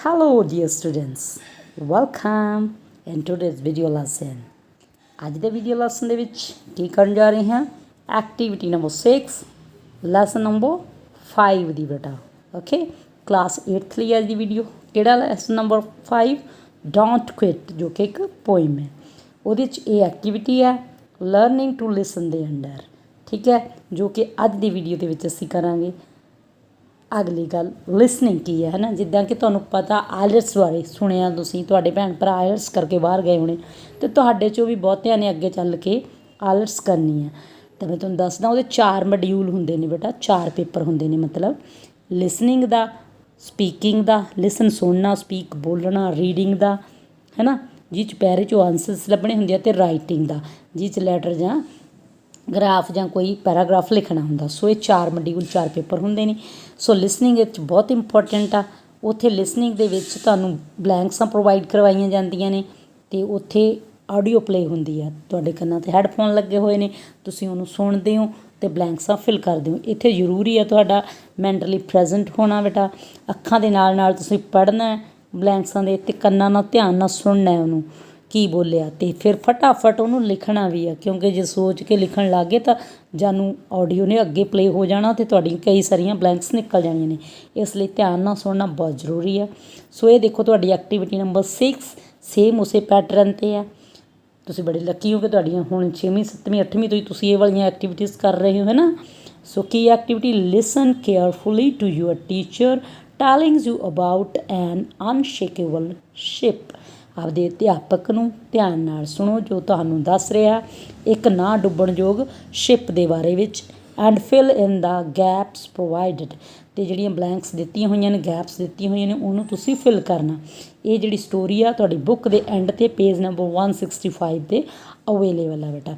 Hello dear students, welcome in today's video lesson. ਅੱਜ ਦੇ video lesson ਦੇ ਵਿੱਚ ਕੀ ਕਰਨ ਜਾ ਰਹੇ ਹਾਂ? ਐਕਟੀਵਿਟੀ ਨੰਬਰ 6 ਲੈਸਨ ਨੰਬਰ 5 ਦੀ ਬੇਟਾ ਓਕੇ ਕਲਾਸ 8th ਲਈ ਅੱਜ ਦੀ ਵੀਡੀਓ। ਕਿਹੜਾ ਲੈਸਨ ਨੰਬਰ 5 ਡੋਂਟ ਕੁਇਟ, ਜੋ ਕਿ ਇੱਕ ਪੋਇਮ ਹੈ। ਉਹਦੇ 'ਚ ਇਹ ਐਕਟੀਵਿਟੀ ਹੈ ਲਰਨਿੰਗ ਟੂ ਲਿਸਨ ਦੇ ਅੰਡਰ, ਠੀਕ ਹੈ, ਜੋ ਕਿ ਅੱਜ ਦੀ ਵੀਡੀਓ ਦੇ ਵਿੱਚ ਅਸੀਂ ਕਰਾਂਗੇ। ਅਗਲੀ ਗੱਲ ਲਿਸਨਿੰਗ ਕੀ ਹੈ ਨਾ, ਜਿੱਦਾਂ ਕਿ ਤੁਹਾਨੂੰ ਪਤਾ ਆਇਲਟਸ ਬਾਰੇ ਸੁਣਿਆ ਤੁਸੀਂ, ਤੁਹਾਡੇ ਭੈਣ ਭਰਾ ਆਇਲਟਸ ਕਰਕੇ ਬਾਹਰ ਗਏ ਹੋਣੇ ਅਤੇ ਤੁਹਾਡੇ 'ਚੋਂ ਵੀ ਬਹੁਤਿਆਂ ਨੇ ਅੱਗੇ ਚੱਲ ਕੇ ਆਇਲਟਸ ਕਰਨੀ ਹੈ। ਤਾਂ ਮੈਂ ਤੁਹਾਨੂੰ ਦੱਸਦਾ ਉਹਦੇ 4 ਮੋਡਿਊਲ ਹੁੰਦੇ ਨੇ ਬੇਟਾ, 4 ਪੇਪਰ ਹੁੰਦੇ ਨੇ, ਮਤਲਬ ਲਿਸਨਿੰਗ ਦਾ, ਸਪੀਕਿੰਗ ਦਾ, ਲਿਸਨ ਸੁਣਨਾ, ਸਪੀਕ ਬੋਲਣਾ, ਰੀਡਿੰਗ ਦਾ ਹੈ ਨਾ, ਜਿਹ 'ਚ ਪੈਰੇ 'ਚੋਂ ਆਨਸਰਸ ਲੱਭਣੇ ਹੁੰਦੇ ਆ, ਅਤੇ ਰਾਈਟਿੰਗ ਦਾ, ਜਿਹ 'ਚ ਲੈਟਰ ਜਾਂ ਗਰਾਫ ਜਾਂ ਕੋਈ ਪੈਰਾਗ੍ਰਾਫ ਲਿਖਣਾ ਹੁੰਦਾ। ਸੋ ਇਹ 4 ਮੋਡਿਊਲ 4 ਪੇਪਰ ਹੁੰਦੇ ਨੇ। ਸੋ ਲਿਸਨਿੰਗ ਵਿੱਚ ਬਹੁਤ ਇੰਪੋਰਟੈਂਟ ਆ। ਉੱਥੇ ਲਿਸਨਿੰਗ ਦੇ ਵਿੱਚ ਤੁਹਾਨੂੰ ਬਲੈਂਕਸਾਂ ਪ੍ਰੋਵਾਈਡ ਕਰਵਾਈਆਂ ਜਾਂਦੀਆਂ ਨੇ ਅਤੇ ਉੱਥੇ ਆਡੀਓ ਪਲੇ ਹੁੰਦੀ ਆ, ਤੁਹਾਡੇ ਕੰਨਾਂ 'ਤੇ ਹੈਡਫੋਨ ਲੱਗੇ ਹੋਏ ਨੇ, ਤੁਸੀਂ ਉਹਨੂੰ ਸੁਣਦੇ ਹੋ ਅਤੇ ਬਲੈਂਕਸਾਂ ਫਿਲ ਕਰਦੇ ਹੋ। ਇੱਥੇ ਜ਼ਰੂਰੀ ਹੈ ਤੁਹਾਡਾ ਮੈਂਟਲੀ ਪ੍ਰੈਜੈਂਟ ਹੋਣਾ ਬੇਟਾ। ਅੱਖਾਂ ਦੇ ਨਾਲ ਨਾਲ ਤੁਸੀਂ ਪੜ੍ਹਨਾ ਬਲੈਂਕਸਾਂ ਦੇ, ਅਤੇ ਕੰਨਾਂ ਨਾਲ ਧਿਆਨ ਨਾਲ ਸੁਣਨਾ ਉਹਨੂੰ ਕੀ ਬੋਲਿਆ, ਅਤੇ ਫਿਰ ਫਟਾਫਟ ਉਹਨੂੰ ਲਿਖਣਾ ਵੀ ਆ, ਕਿਉਂਕਿ ਜੇ ਸੋਚ ਕੇ ਲਿਖਣ ਲੱਗ ਗਏ ਤਾਂ ਜਾਨੂੰ ਆਡੀਓ ਨੇ ਅੱਗੇ ਪਲੇ ਹੋ ਜਾਣਾ ਅਤੇ ਤੁਹਾਡੀ ਕਈ ਸਾਰੀਆਂ ਬਲੈਂਕਸ ਨਿਕਲ ਜਾਣੀਆਂ ਨੇ। ਇਸ ਲਈ ਧਿਆਨ ਨਾਲ ਸੁਣਨਾ ਬਹੁਤ ਜ਼ਰੂਰੀ ਆ। ਸੋ ਇਹ ਦੇਖੋ ਤੁਹਾਡੀ ਐਕਟੀਵਿਟੀ ਨੰਬਰ 6 ਸੇਮ ਉਸੇ ਪੈਟਰਨ 'ਤੇ ਆ। ਤੁਸੀਂ ਬੜੇ ਲੱਕੀ ਹੋ ਕਿ ਤੁਹਾਡੀਆਂ ਹੁਣ 6ਵੀਂ 7ਵੀਂ 8ਵੀਂ ਤੋਂ ਹੀ ਤੁਸੀਂ ਇਹ ਵਾਲੀਆਂ ਐਕਟੀਵਿਟੀਜ਼ ਕਰ ਰਹੇ ਹੋ, ਹੈ ਨਾ। ਸੋ ਕੀ activity? Listen carefully to your teacher telling you about an unshakable ship. ਆਪਦੇ ਅਧਿਆਪਕ ਨੂੰ ਧਿਆਨ ਨਾਲ ਸੁਣੋ ਜੋ ਤੁਹਾਨੂੰ ਦੱਸ ਰਿਹਾ ਇੱਕ ਨਾ ਡੁੱਬਣਯੋਗ ਸ਼ਿਪ ਦੇ ਬਾਰੇ ਵਿੱਚ। And fill in the gaps provided, ਅਤੇ ਜਿਹੜੀਆਂ ਬਲੈਂਕਸ ਦਿੱਤੀਆਂ ਹੋਈਆਂ ਨੇ, ਗੈਪਸ ਦਿੱਤੀਆਂ ਹੋਈਆਂ ਨੇ, ਉਹਨੂੰ ਤੁਸੀਂ ਫਿਲ ਕਰਨਾ। ਇਹ ਜਿਹੜੀ ਸਟੋਰੀ ਆ ਤੁਹਾਡੀ ਬੁੱਕ ਦੇ ਐਂਡ 'ਤੇ ਪੇਜ ਨੰਬਰ 165 'ਤੇ ਅਵੇਲੇਬਲ ਆ ਬੇਟਾ।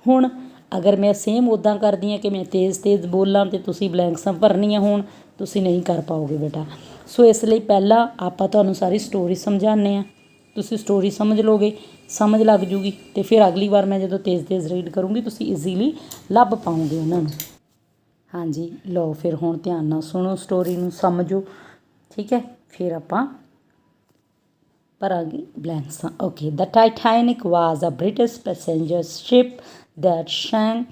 ਹੁਣ ਅਗਰ ਮੈਂ ਸੇਮ ਉੱਦਾਂ ਕਰਦੀ ਹਾਂ ਕਿ ਮੈਂ ਤੇਜ਼ ਤੇਜ਼ ਬੋਲਾਂ ਅਤੇ ਤੁਸੀਂ ਬਲੈਂਕਸਾਂ ਭਰਨੀਆਂ ਹੋਣ, ਤੁਸੀਂ ਨਹੀਂ ਕਰ ਪਾਓਗੇ ਬੇਟਾ। ਸੋ ਇਸ ਲਈ ਪਹਿਲਾਂ ਆਪਾਂ ਤੁਹਾਨੂੰ ਸਾਰੀ ਸਟੋਰੀ ਸਮਝਾਉਂਦੇ ਹਾਂ, ਤੁਸੀਂ ਸਟੋਰੀ ਸਮਝ ਲਓਗੇ, ਸਮਝ ਲੱਗ ਜੂਗੀ, ਅਤੇ ਫਿਰ ਅਗਲੀ ਵਾਰ ਮੈਂ ਜਦੋਂ ਤੇਜ਼ ਤੇਜ਼ ਰੀਡ ਕਰੂੰਗੀ ਤੁਸੀਂ ਈਜ਼ੀਲੀ ਲੱਭ ਪਾਓਗੇ ਉਹਨਾਂ ਨੂੰ। ਹਾਂਜੀ ਲਓ, ਫਿਰ ਹੁਣ ਧਿਆਨ ਨਾਲ ਸੁਣੋ, ਸਟੋਰੀ ਨੂੰ ਸਮਝੋ, ਠੀਕ ਹੈ, ਫਿਰ ਆਪਾਂ ਭਰਾਂਗੇ ਬਲੈਂਕਸਾਂ। Okay, the Titanic was a British passenger ship that sank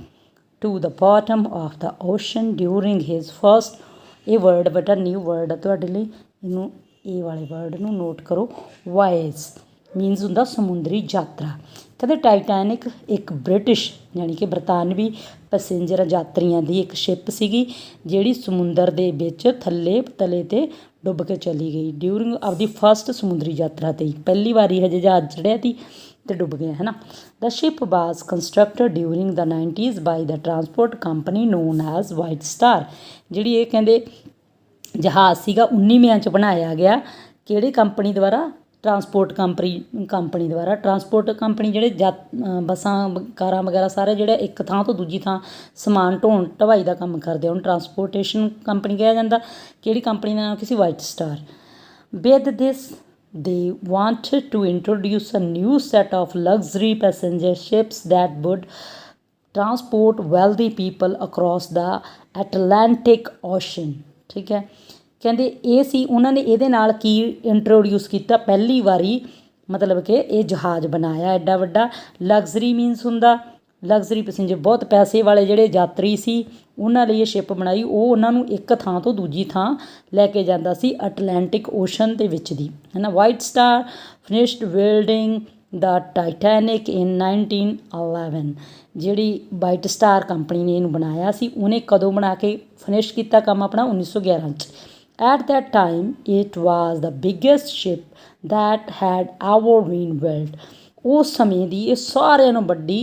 to the bottom of the ocean during his first. ਇਹ ਵਰਡ ਬੇਟਾ ਨਿਊ ਵਰਡ ਆ ਤੁਹਾਡੇ ਲਈ, ਇਹਨੂੰ ਇਹ ਵਾਲੇ ਵਰਡ ਨੂੰ ਨੋਟ ਕਰੋ। ਵਾਇਸ ਮੀਨਸ ਹੁੰਦਾ ਸਮੁੰਦਰੀ ਯਾਤਰਾ। ਕਹਿੰਦੇ ਟਾਈਟੈਨਿਕ ਇੱਕ ਬ੍ਰਿਟਿਸ਼ ਯਾਨੀ ਕਿ ਬਰਤਾਨਵੀ ਪੈਸੇਂਜਰ ਯਾਤਰੀਆਂ ਦੀ ਇੱਕ ਸ਼ਿਪ ਸੀਗੀ ਜਿਹੜੀ ਸਮੁੰਦਰ ਦੇ ਵਿੱਚ ਥੱਲੇ ਤਲੇ 'ਤੇ ਡੁੱਬ ਕੇ ਚਲੀ ਗਈ ਡਿਊਰਿੰਗ ਆਪਦੀ ਫਸਟ ਸਮੁੰਦਰੀ ਯਾਤਰਾ 'ਤੇ। ਪਹਿਲੀ ਵਾਰੀ ਹਜੇ ਜਹਾਜ਼ ਚੜ੍ਹਿਆ ਸੀ ਅਤੇ ਡੁੱਬ ਗਿਆ, ਹੈ ਨਾ। The ship was constructed during the 90s by the transport company known as White Star. ਜਿਹੜੀ ਇਹ ਕਹਿੰਦੇ ਜਹਾਜ਼ ਸੀਗਾ 19ਵੀਆਂ 'ਚ ਬਣਾਇਆ ਗਿਆ, ਕਿਹੜੀ ਕੰਪਨੀ ਦੁਆਰਾ? ਟਰਾਂਸਪੋਰਟ ਕੰਪਨੀ ਦੁਆਰਾ। ਟਰਾਂਸਪੋਰਟ ਕੰਪਨੀ ਜਿਹੜੇ ਬੱਸਾਂ ਕਾਰਾਂ ਵਗੈਰਾ ਸਾਰੇ ਜਿਹੜੇ ਇੱਕ ਥਾਂ ਤੋਂ ਦੂਜੀ ਥਾਂ ਸਮਾਨ ਢਵਾਈ ਦਾ ਕੰਮ ਕਰਦੇ ਆ, ਉਹਨੂੰ ਟਰਾਂਸਪੋਰਟੇਸ਼ਨ ਕੰਪਨੀ ਕਿਹਾ ਜਾਂਦਾ। ਕਿਹੜੀ ਕੰਪਨੀ ਦਾ ਨਾਮ ਕੀ ਸੀ? White Star. With this they wanted to introduce a new set of luxury passenger ships that would transport wealthy people across the Atlantic Ocean, ਠੀਕ ਹੈ। ਕਹਿੰਦੇ ਇਹ ਸੀ ਉਹਨਾਂ ਨੇ ਇਹਦੇ ਨਾਲ ਕੀ ਇੰਟਰੋਡਿਊਸ ਕੀਤਾ ਪਹਿਲੀ ਵਾਰੀ, ਮਤਲਬ ਕਿ ਇਹ ਜਹਾਜ਼ ਬਣਾਇਆ ਐਡਾ ਵੱਡਾ। ਲਗਜ਼ਰੀ ਮੀਨਸ ਹੁੰਦਾ ਲਗਜ਼ਰੀ ਪੈਸੇਂਜਰ, ਬਹੁਤ ਪੈਸੇ ਵਾਲੇ ਜਿਹੜੇ ਯਾਤਰੀ ਸੀ ਉਹਨਾਂ ਲਈ ਇਹ ਸ਼ਿਪ ਬਣਾਈ। ਉਹ ਉਹਨਾਂ ਨੂੰ ਇੱਕ ਥਾਂ ਤੋਂ ਦੂਜੀ ਥਾਂ ਲੈ ਕੇ ਜਾਂਦਾ ਸੀ ਅਟਲਾਂਟਿਕ ਓਸ਼ਨ ਦੇ ਵਿੱਚ ਦੀ, ਹੈ ਨਾ। ਵਾਈਟ ਸਟਾਰ ਫਿਨਿਸ਼ਡ ਬਿਲਡਿੰਗ ਦਾ ਟਾਈਟੈਨਿਕ ਇਨ 1911। ਜਿਹੜੀ ਵਾਈਟ ਸਟਾਰ ਕੰਪਨੀ ਨੇ ਇਹਨੂੰ ਬਣਾਇਆ ਸੀ, ਉਹਨੇ ਕਦੋਂ ਬਣਾ ਕੇ ਫਿਨਿਸ਼ ਕੀਤਾ ਕੰਮ ਆਪਣਾ? 1911 'ਚ। At that time it was the biggest ship that had ever been built। ਉਸ ਸਮੇਂ ਦੀ ਇਹ ਸਾਰਿਆਂ ਨਾਲੋਂ ਵੱਡੀ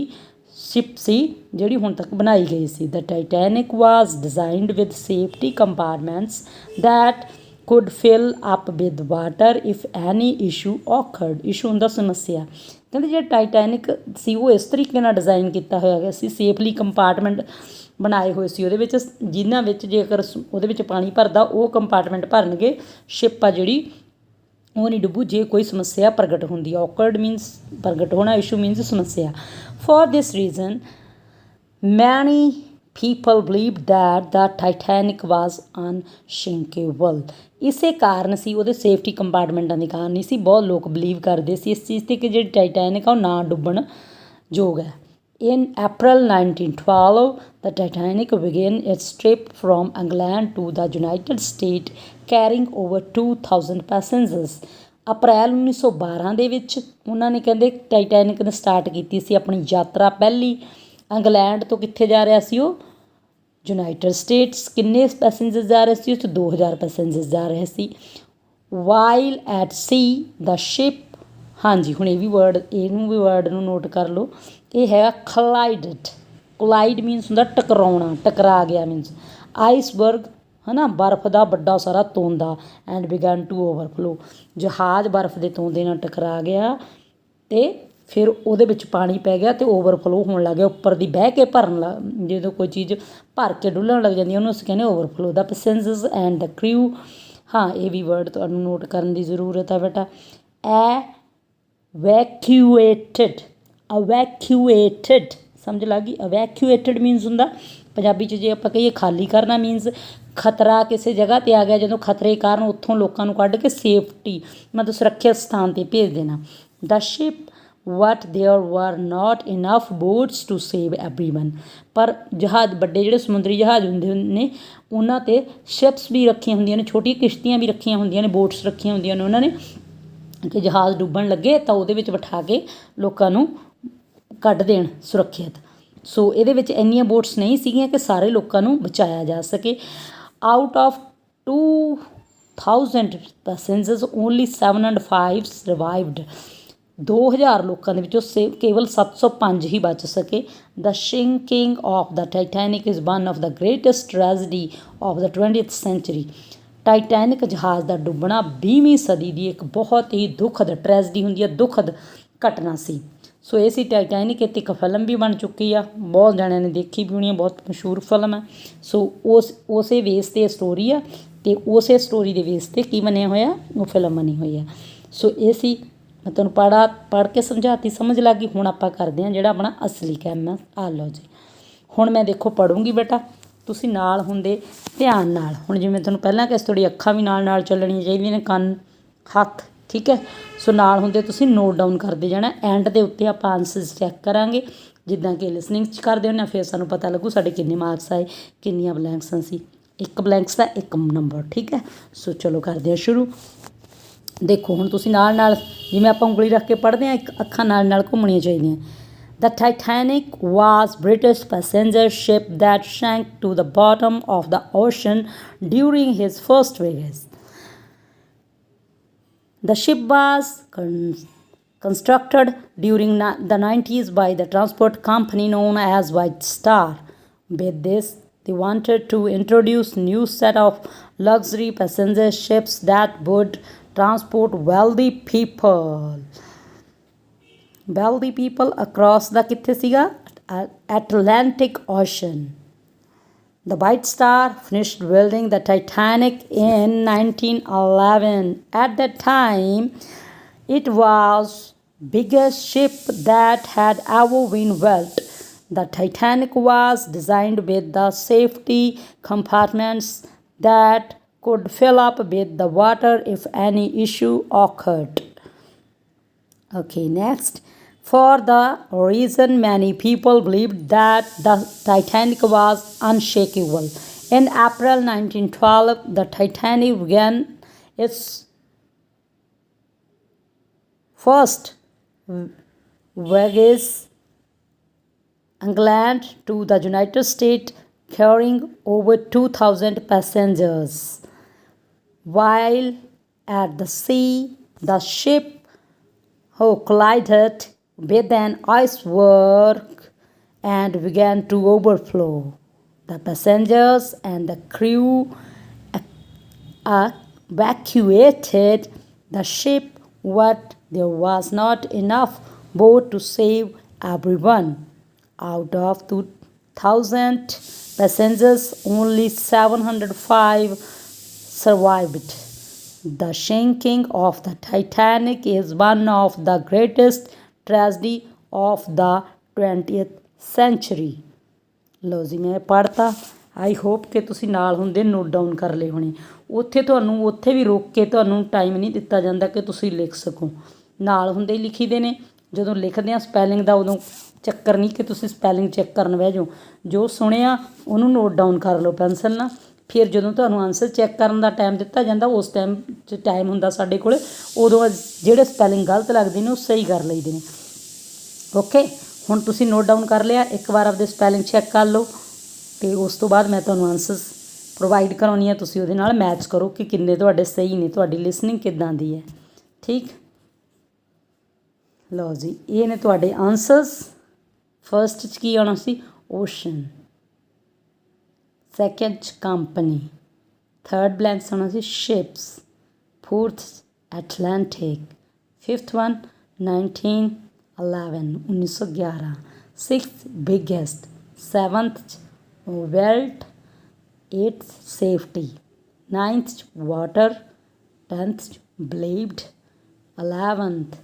ਸ਼ਿਪ ਸੀ ਜਿਹੜੀ ਹੁਣ ਤੱਕ ਬਣਾਈ ਗਈ ਸੀ। The Titanic was designed with safety compartments that could fill up with water if any issue occurred। Issue ਹੁੰਦਾ ਸਮੱਸਿਆ। ਕਹਿੰਦੇ ਜਿਹੜਾ ਟਾਈਟੈਨਿਕ ਸੀ ਉਹ ਇਸ ਤਰੀਕੇ ਨਾਲ ਡਿਜ਼ਾਈਨ ਕੀਤਾ ਹੋਇਆ ਗਿਆ ਸੀ, ਸੇਫਲੀ ਕੰਪਾਰਟਮੈਂਟ ਬਣਾਏ ਹੋਏ ਸੀ ਉਹਦੇ ਵਿੱਚ, ਜਿਨ੍ਹਾਂ ਵਿੱਚ ਜੇਕਰ ਉਹਦੇ ਵਿੱਚ ਪਾਣੀ ਭਰਦਾ ਉਹ ਕੰਪਾਰਟਮੈਂਟ ਭਰਨਗੇ, ਸ਼ਿਪ ਆ ਜਿਹੜੀ ਉਹ ਨਹੀਂ ਡੁੱਬੂ ਜੇ ਕੋਈ ਸਮੱਸਿਆ ਪ੍ਰਗਟ ਹੁੰਦੀ। ਔਕਰਡ ਮੀਨਸ ਪ੍ਰਗਟ ਹੋਣਾ, ਇਸ਼ੂ ਮੀਨਸ ਸਮੱਸਿਆ। ਫॉर ਦਿਸ ਰੀਜ਼ਨ ਮੈਨੀ people believed that the Titanic was unsinkable। ਇਸੇ ਕਾਰਨ ਸੀ, ਉਹਦੇ ਸੇਫਟੀ ਕੰਪਾਰਟਮੈਂਟਾਂ ਦੇ ਕਾਰਨ ਨਹੀਂ ਸੀ। ਬਹੁਤ ਲੋਕ ਬਿਲੀਵ ਕਰਦੇ ਸੀ ਇਸ ਚੀਜ਼ 'ਤੇ ਕਿ ਜਿਹੜੀ ਟਾਈਟੈਨਿਕ ਆ ਉਹ ਨਾ ਡੁੱਬਣ ਯੋਗ ਹੈ। In April 1912, the Titanic began its trip from England to the United States, carrying over 2,000 passengers. ਅਪ੍ਰੈਲ 1912 ਦੇ ਵਿੱਚ ਉਹਨਾਂ ਨੇ ਕਹਿੰਦੇ ਟਾਈਟੈਨਿਕ ਨੇ ਸਟਾਰਟ ਕੀਤੀ ਸੀ ਆਪਣੀ ਯਾਤਰਾ ਪਹਿਲੀ। ਇੰਗਲੈਂਡ ਤੋਂ ਕਿੱਥੇ ਜਾ ਰਿਹਾ ਸੀ ਉਹ? United States. ਕਿੰਨੇ ਪੈਸੇਂਜਰ ਜਾ ਰਹੇ ਸੀ? ਉੱਥੇ 2,000 ਪੈਸੇਂਜਰ ਜਾ ਰਹੇ ਸੀ। ਵਾਈਲ ਐਟ ਸੀ ਦਾ ਸ਼ਿਪ, ਹਾਂਜੀ ਹੁਣ ਇਹ ਵੀ ਵਰਡ, ਇਹਨੂੰ ਵੀ ਵਰਡ ਨੂੰ ਨੋਟ ਕਰ ਲਓ। ਇਹ ਹੈਗਾ ਖਲਾਈਡਡ। ਕੋਲਾਈਡ ਮੀਨਸ ਹੁੰਦਾ ਟਕਰਾਉਣਾ, ਟਕਰਾ ਗਿਆ ਮੀਨਸ। ਆਈਸਬਰਗ ਹੈ ਨਾ, ਬਰਫ਼ ਦਾ ਵੱਡਾ ਸਾਰਾ ਤੋਂਦਾ। ਐਂਡ ਬਿਗਨ ਟੂ ਓਵਰਫਲੋ, ਜਹਾਜ਼ ਬਰਫ਼ ਦੇ ਤੋਂਦੇ ਨਾਲ ਟਕਰਾ ਗਿਆ ਅਤੇ ਫਿਰ ਉਹਦੇ ਵਿੱਚ ਪਾਣੀ ਪੈ ਗਿਆ ਅਤੇ ਓਵਰਫਲੋ ਹੋਣ ਲੱਗ ਗਿਆ, ਉੱਪਰ ਦੀ ਬਹਿ ਕੇ ਭਰਨ ਲੱਗ, ਜਦੋਂ ਕੋਈ ਚੀਜ਼ ਭਰ ਕੇ ਡੁੱਲਣ ਲੱਗ ਜਾਂਦੀ ਉਹਨੂੰ ਅਸੀਂ ਕਹਿੰਦੇ overflow. The passengers and the crew, ਹਾਂ ਇਹ ਵੀ ਵਰਡ ਤੁਹਾਨੂੰ ਨੋਟ ਕਰਨ ਦੀ ਜ਼ਰੂਰਤ ਹੈ ਬੇਟਾ। evacuated, evacuated ਸਮਝ ਲੱਗ ਗਈ। evacuated ਮੀਨਸ ਹੁੰਦਾ ਪੰਜਾਬੀ 'ਚ ਜੇ ਆਪਾਂ ਕਹੀਏ ਖਾਲੀ ਕਰਨਾ, ਮੀਨਸ ਖਤਰਾ ਕਿਸੇ ਜਗ੍ਹਾ 'ਤੇ ਆ ਗਿਆ, ਜਦੋਂ ਖਤਰੇ ਕਾਰਨ ਉੱਥੋਂ ਲੋਕਾਂ ਨੂੰ ਕੱਢ ਕੇ ਸੇਫਟੀ ਮਤਲਬ ਸੁਰੱਖਿਅਤ ਸਥਾਨ 'ਤੇ ਭੇਜ ਦੇਣਾ। ਦਾ ship what there were not enough boats to save everyone, ਪਰ ਜਹਾਜ਼ ਵੱਡੇ ਜਿਹੜੇ ਸਮੁੰਦਰੀ ਜਹਾਜ਼ ਹੁੰਦੇ ਨੇ ਉਹਨਾਂ 'ਤੇ ਸ਼ਿਪਸ ਵੀ ਰੱਖੀਆਂ ਹੁੰਦੀਆਂ ਨੇ, ਛੋਟੀਆਂ ਕਿਸ਼ਤੀਆਂ ਵੀ ਰੱਖੀਆਂ ਹੁੰਦੀਆਂ ਨੇ, ਬੋਟਸ ਰੱਖੀਆਂ ਹੁੰਦੀਆਂ ਨੇ ਉਹਨਾਂ ਨੇ ਕਿ ਜਹਾਜ਼ ਡੁੱਬਣ ਲੱਗੇ ਤਾਂ ਉਹਦੇ ਵਿੱਚ ਬਿਠਾ ਕੇ ਲੋਕਾਂ ਨੂੰ ਕੱਢ ਦੇਣ ਸੁਰੱਖਿਅਤ। ਸੋ ਇਹਦੇ ਵਿੱਚ ਇੰਨੀਆਂ ਬੋਟਸ ਨਹੀਂ ਸੀਗੀਆਂ ਕਿ ਸਾਰੇ ਲੋਕਾਂ ਨੂੰ ਬਚਾਇਆ ਜਾ ਸਕੇ। Out of 2,000 passengers only 705 survived, 2,000 ਲੋਕਾਂ ਦੇ ਵਿੱਚੋਂ ਕੇਵਲ 705 ਹੀ ਬਚ ਸਕੇ। The sinking of the Titanic is one of the greatest tragedy of the 20th century. Titanic ਜਹਾਜ਼ ਦਾ ਡੁੱਬਣਾ 20ਵੀਂ ਸਦੀ ਦੀ ਇੱਕ ਬਹੁਤ ਹੀ ਦੁਖਦ ਟ੍ਰੈਜਡੀ ਹੁੰਦੀ ਹੈ, ਦੁਖਦ ਘਟਨਾ ਸੀ। ਸੋ ਇਹ ਸੀ ਟਾਈਟੈਨਿਕ। ਇਹ 'ਤੇ ਇੱਕ ਫਿਲਮ ਵੀ ਬਣ ਚੁੱਕੀ ਆ, ਬਹੁਤ ਜਣਿਆਂ ਨੇ ਦੇਖੀ ਵੀ ਹੋਣੀ ਆ, ਬਹੁਤ ਮਸ਼ਹੂਰ ਫਿਲਮ ਹੈ। ਸੋ ਉਸੇ ਬੇਸ 'ਤੇ ਸਟੋਰੀ ਆ ਅਤੇ ਉਸੇ ਸਟੋਰੀ ਦੇ ਬੇਸ 'ਤੇ ਕੀ ਬਣਿਆ ਹੋਇਆ, ਉਹ ਫਿਲਮ ਬਣੀ ਹੋਈ ਆ। ਸੋ ਇਹ ਸੀ, ਮੈਂ ਤੁਹਾਨੂੰ ਪੜ੍ਹ ਕੇ ਸਮਝਾਤੀ, ਸਮਝ ਲੱਗ ਗਈ। ਹੁਣ ਆਪਾਂ ਕਰਦੇ ਹਾਂ ਜਿਹੜਾ ਆਪਣਾ ਅਸਲੀ ਕੰਮ ਹੈ। ਆ ਲਓ ਜੀ, ਹੁਣ ਮੈਂ ਦੇਖੋ ਪੜ੍ਹੂੰਗੀ ਬੇਟਾ, ਤੁਸੀਂ ਨਾਲ ਹੁੰਦੇ ਧਿਆਨ ਨਾਲ। ਹੁਣ ਜਿਵੇਂ ਤੁਹਾਨੂੰ ਪਹਿਲਾਂ ਕਿਹਾ ਤੁਹਾਡੀ ਅੱਖਾਂ ਵੀ ਨਾਲ ਨਾਲ ਚੱਲਣੀਆਂ ਚਾਹੀਦੀਆਂ ਨੇ, ਕੰਨ, ਹੱਥ, ਠੀਕ ਹੈ। ਸੋ ਨਾਲ ਹੁੰਦੇ ਤੁਸੀਂ ਨੋਟ ਡਾਊਨ ਕਰਦੇ ਜਾਣਾ। ਐਂਡ ਦੇ ਉੱਤੇ ਆਪਾਂ ਆਨਸਰਸ ਚੈੱਕ ਕਰਾਂਗੇ, ਜਿੱਦਾਂ ਕਿ ਲਿਸਨਿੰਗ 'ਚ ਕਰਦੇ ਹੁੰਦੇ ਹਾਂ, ਫਿਰ ਸਾਨੂੰ ਪਤਾ ਲੱਗੂ ਸਾਡੇ ਕਿੰਨੇ ਮਾਰਕਸ ਆਏ, ਕਿੰਨੀਆਂ ਬਲੈਂਕਸਾਂ ਸੀ। ਇੱਕ ਬਲੈਂਕਸ ਦਾ ਇੱਕ ਨੰਬਰ, ਠੀਕ ਹੈ। ਸੋ ਚਲੋ ਕਰਦੇ ਹਾਂ ਸ਼ੁਰੂ। ਦੇਖੋ ਹੁਣ ਤੁਸੀਂ ਨਾਲ ਨਾਲ ਜਿਵੇਂ ਆਪਾਂ ਉਂਗਲੀ ਰੱਖ ਕੇ ਪੜ੍ਹਦੇ ਹਾਂ, ਇੱਕ ਅੱਖਾਂ ਨਾਲ ਨਾਲ ਘੁੰਮਣੀਆਂ ਚਾਹੀਦੀਆਂ। The Titanic was British passenger ship that sank to the bottom of the ocean during his first voyage. The ship was constructed during the 90s by the transport company known as White Star. With this, they wanted to introduce new set of luxury passenger ships that would transport wealthy across the ਕਿੱਥੇ ਸੀਗਾ Atlantic Ocean. The White Star finished building the Titanic in 1911. At that time, it was biggest ship that had ever been built. The Titanic was designed with the safety compartments that could fill up with the water if any issue occurred. Okay, next. For the reason many people believed that the Titanic was unshakable. In April 1912, the Titanic began its first voyage England to the United States, carrying over 2,000 passengers. While at the sea, the ship collided with an iceberg and began to overflow. The passengers and the crew evacuated the ship, but there was not enough boat to save everyone. Out of 2,000 passengers, only 705 survived. The sinking of the Titanic is one of the greatest tragedy of the 20th century. ਲਓ ਜੀ ਮੈਂ ਪੜ੍ਹਤਾ। I hope ਕਿ ਤੁਸੀਂ ਨਾਲ ਹੁੰਦੇ note down ਕਰ ਲਏ ਹੋਣੇ। ਉੱਥੇ ਤੁਹਾਨੂੰ ਉੱਥੇ ਵੀ ਰੋਕ ਕੇ ਤੁਹਾਨੂੰ ਟਾਈਮ ਨਹੀਂ ਦਿੱਤਾ ਜਾਂਦਾ ਕਿ ਤੁਸੀਂ ਲਿਖ ਸਕੋ, ਨਾਲ ਹੁੰਦੇ ਹੀ ਲਿਖੀਦੇ ਨੇ। ਜਦੋਂ ਲਿਖਦੇ ਹਾਂ ਸਪੈਲਿੰਗ ਦਾ ਉਦੋਂ ਚੱਕਰ ਨਹੀਂ ਕਿ ਤੁਸੀਂ ਸਪੈਲਿੰਗ ਚੈੱਕ ਕਰਨ ਬਹਿ ਜਾਓ, ਜੋ ਸੁਣਿਆ ਉਹਨੂੰ ਨੋਟ ਡਾਊਨ ਕਰ ਲਓ ਪੈਨਸਲ ਨਾਲ। ਫਿਰ ਜਦੋਂ ਤੁਹਾਨੂੰ ਆਨਸਰ ਚੈੱਕ ਕਰਨ ਦਾ ਟਾਈਮ ਦਿੱਤਾ ਜਾਂਦਾ, ਉਸ ਟਾਈਮ 'ਚ ਟਾਈਮ ਹੁੰਦਾ ਸਾਡੇ ਕੋਲ, ਉਦੋਂ ਜਿਹੜੇ ਸਪੈਲਿੰਗ ਗਲਤ ਲੱਗਦੇ ਨੇ ਉਹ ਸਹੀ ਕਰ ਲਈਦੇ ਨੇ। ਓਕੇ, ਹੁਣ ਤੁਸੀਂ ਨੋਟ ਡਾਊਨ ਕਰ ਲਿਆ, ਇੱਕ ਵਾਰ ਆਪਦੇ ਸਪੈਲਿੰਗ ਚੈੱਕ ਕਰ ਲਓ ਅਤੇ ਉਸ ਤੋਂ ਬਾਅਦ ਮੈਂ ਤੁਹਾਨੂੰ ਆਨਸਰਸ ਪ੍ਰੋਵਾਈਡ ਕਰਾਉਂਦੀ ਹਾਂ, ਤੁਸੀਂ ਉਹਦੇ ਨਾਲ ਮੈਚ ਕਰੋ ਕਿ ਕਿੰਨੇ ਤੁਹਾਡੇ ਸਹੀ ਨੇ, ਤੁਹਾਡੀ ਲਿਸਨਿੰਗ ਕਿੱਦਾਂ ਦੀ ਹੈ। ਠੀਕ, ਲਓ ਜੀ, ਇਹ ਨੇ ਤੁਹਾਡੇ ਆਨਸਰਸ। ਫਸਟ 'ਚ ਕੀ ਆਉਣਾ ਸੀ? ਓਸ਼ਨ। ਸੈਕਿੰਡ 'ਚ ਕੰਪਨੀ। ਥਰਡ ਬਲੈਂਕਸ ਆਉਣਾ ਸੀ ships. Fourth Atlantic. Fifth one 1911 1911। Sixth biggest. Seventh 'ਚ ਵੈਲਟ। Eighth safety. ਨਾਈਨਥ 'ਚ ਵਾਟਰ। ਟੈਂਥ 'ਚ ਬਲੀਵਡ। 11th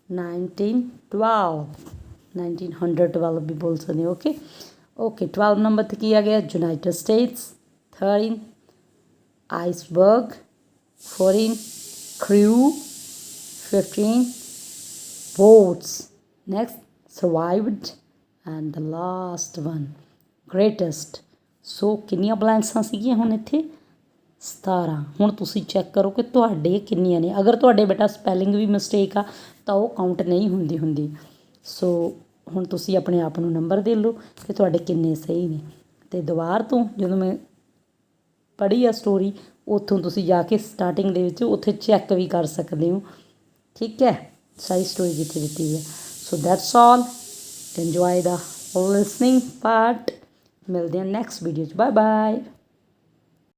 1912 1912 ਵੀ ਬੋਲ ਸਕਦੇ ਹੋ। ਓਕੇ ਓਕੇ, 12 ਨੰਬਰ 'ਤੇ ਕੀ ਆ ਗਿਆ? United States. 13 iceberg. 14 crew. 15 boats. Next survived and the last one greatest. So ਕਿੰਨੀਆਂ ਬਲੈਂਕਸਾਂ ਸੀਗੀਆਂ ਹੁਣ ਇੱਥੇ? 17। ਹੁਣ ਤੁਸੀਂ ਚੈੱਕ ਕਰੋ ਕਿ ਤੁਹਾਡੇ ਕਿੰਨੀਆਂ ਨੇ। ਅਗਰ ਤੁਹਾਡੇ ਬੇਟਾ ਸਪੈਲਿੰਗ ਵੀ ਮਿਸਟੇਕ ਆ ਤਾਂ ਉਹ ਕਾਊਂਟ ਨਹੀਂ ਹੁੰਦੀ। ਸੋ ਹੁਣ ਤੁਸੀਂ ਆਪਣੇ ਆਪ ਨੂੰ ਨੰਬਰ ਦੇ ਲਓ ਕਿ ਤੁਹਾਡੇ ਕਿੰਨੇ ਸਹੀ ਨੇ। ਅਤੇ ਦੁਬਾਰਾ ਤੋਂ ਜਦੋਂ ਮੈਂ ਪੜ੍ਹੀ ਆ ਸਟੋਰੀ, ਉੱਥੋਂ ਤੁਸੀਂ ਜਾ ਕੇ ਸਟਾਰਟਿੰਗ ਦੇ ਵਿੱਚ ਉੱਥੇ ਚੈੱਕ ਵੀ ਕਰ ਸਕਦੇ ਹੋ। ਠੀਕ ਹੈ, ਸਾਰੀ ਸਟੋਰੀ ਜਿੱਥੇ ਦਿੱਤੀ ਹੈ। So that's all. Enjoy the listening part. ਮਿਲਦੇ ਹਾਂ ਨੈਕਸਟ ਵੀਡੀਓ 'ਚ। Bye bye.